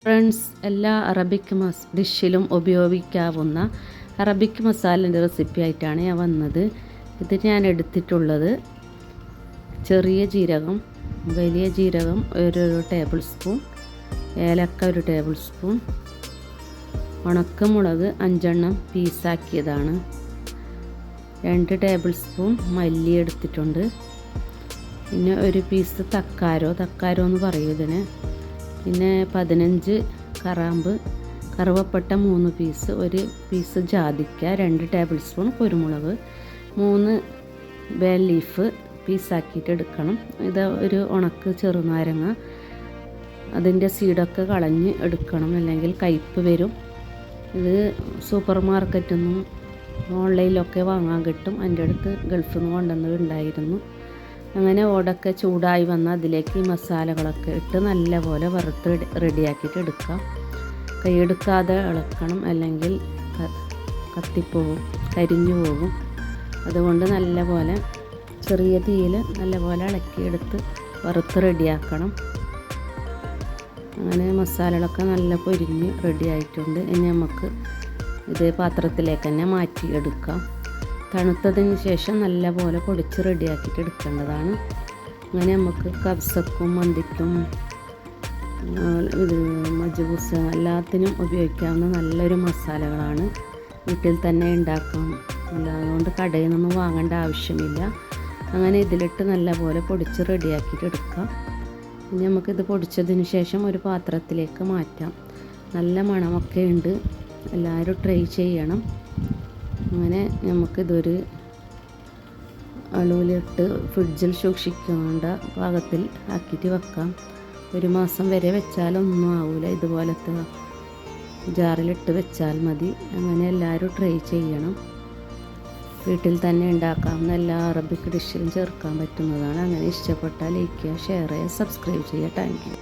Friends, എല്ലാ Arabic ഡിഷിലും ഉപയോഗിക്കാവുന്ന Arabic മസാലൻ്റെ recipe ആയിട്ടാണ് ഞാൻ വന്നത്. ഇത് ഞാൻ എടുത്തിട്ടുള്ളത് ചെറിയ ജീരകം, വലിയ ജീരകം ഒരു ടേബിൾ സ്പൂൺ, ഏലക്ക ഒരു ടേബിൾ സ്പൂൺ, ഉണക്കമുളക് 5 എണ്ണം പീസാക്കിയതാണ്, 2 ടേബിൾ സ്പൂൺ മല്ലി എടുത്തിട്ടുണ്ട്, പിന്നെ ഒരു പീസ് തക്കാരോ എന്ന് പറയും ഇതിന്, പിന്നെ 15 കറാമ്പ്, കറുവപ്പട്ട 3 പീസ്, ഒരു പീസ് ജാതിക്ക, 2 ടേബിൾ സ്പൂൺ കുരുമുളക്, 3 ബേ ലീഫ് പീസാക്കിയിട്ട് എടുക്കണം. ഇത് ഒരു ഉണക്ക് ചെറുനാരങ്ങ, അതിൻ്റെ സീഡൊക്കെ കളഞ്ഞ് എടുക്കണം, അല്ലെങ്കിൽ കയ്പ്പ് വരും. ഇത് സൂപ്പർ മാർക്കറ്റിൽ നിന്നും ഓൺലൈനിലൊക്കെ വാങ്ങാൻ കിട്ടും. എൻ്റെ അടുത്ത് ഗൾഫിൽ നിന്ന് കൊണ്ടുവന്നിട്ടുണ്ടായിരുന്നു. അങ്ങനെ ഓടൊക്കെ ചൂടായി വന്നാൽ അതിലേക്ക് ഈ മസാലകളൊക്കെ ഇട്ട് നല്ലപോലെ വറുത്ത് റെഡിയാക്കിയിട്ട് എടുക്കാം. കൈയെടുക്കാതെ ഇളക്കണം, അല്ലെങ്കിൽ കത്തിപ്പോവും, കരിഞ്ഞു പോകും. അതുകൊണ്ട് നല്ലപോലെ ചെറിയ തീയിൽ നല്ലപോലെ ഇളക്കിയെടുത്ത് വറുത്ത് റെഡിയാക്കണം. അങ്ങനെ മസാലകളൊക്കെ നല്ല പൊരിഞ്ഞ് റെഡിയായിട്ടുണ്ട്. ഇനി നമുക്ക് ഇത് പാത്രത്തിലേക്ക് തന്നെ മാറ്റിയെടുക്കാം. തണുത്തതിന് ശേഷം നല്ലപോലെ പൊടിച്ച് റെഡിയാക്കിയിട്ട് എടുക്കേണ്ടതാണ്. അങ്ങനെ നമുക്ക് കബ്സക്കും മന്തിക്കും ഇത് മജ്ബൂസ് എല്ലാത്തിനും ഉപയോഗിക്കാവുന്ന നല്ലൊരു മസാലകളാണ്. വീട്ടിൽ തന്നെ ഉണ്ടാക്കാം, അതുകൊണ്ട് കടയിൽ നിന്നൊന്നും വാങ്ങേണ്ട ആവശ്യമില്ല. അങ്ങനെ ഇതിലിട്ട് നല്ലപോലെ പൊടിച്ച് റെഡിയാക്കിയിട്ട് എടുക്കാം. ഇനി നമുക്കിത് പൊടിച്ചതിന് ശേഷം ഒരു പാത്രത്തിലേക്ക് മാറ്റാം. നല്ല മണമൊക്കെ ഉണ്ട്, എല്ലാവരും ട്രൈ ചെയ്യണം. അങ്ങനെ നമുക്കിതൊരു അളവിലിട്ട് ഫ്രിഡ്ജിൽ സൂക്ഷിക്കേണ്ട പാകത്തിൽ ആക്കിയിട്ട് വെക്കാം. 1 മാസം വരെ വെച്ചാലൊന്നും ആവില്ല, ഇതുപോലത്തെ ജാറിലിട്ട് വെച്ചാൽ മതി. അങ്ങനെ എല്ലാവരും ട്രൈ ചെയ്യണം. വീട്ടിൽ തന്നെ ഉണ്ടാക്കാവുന്ന എല്ലാ അറബിക് ഡിഷിലും ചേർക്കാൻ പറ്റുന്നതാണ്. അങ്ങനെ ഇഷ്ടപ്പെട്ടാൽ ലൈക്ക് ചെയ്യുക, ഷെയർ ചെയ്യുക, സബ്സ്ക്രൈബ് ചെയ്യുക. Thank you.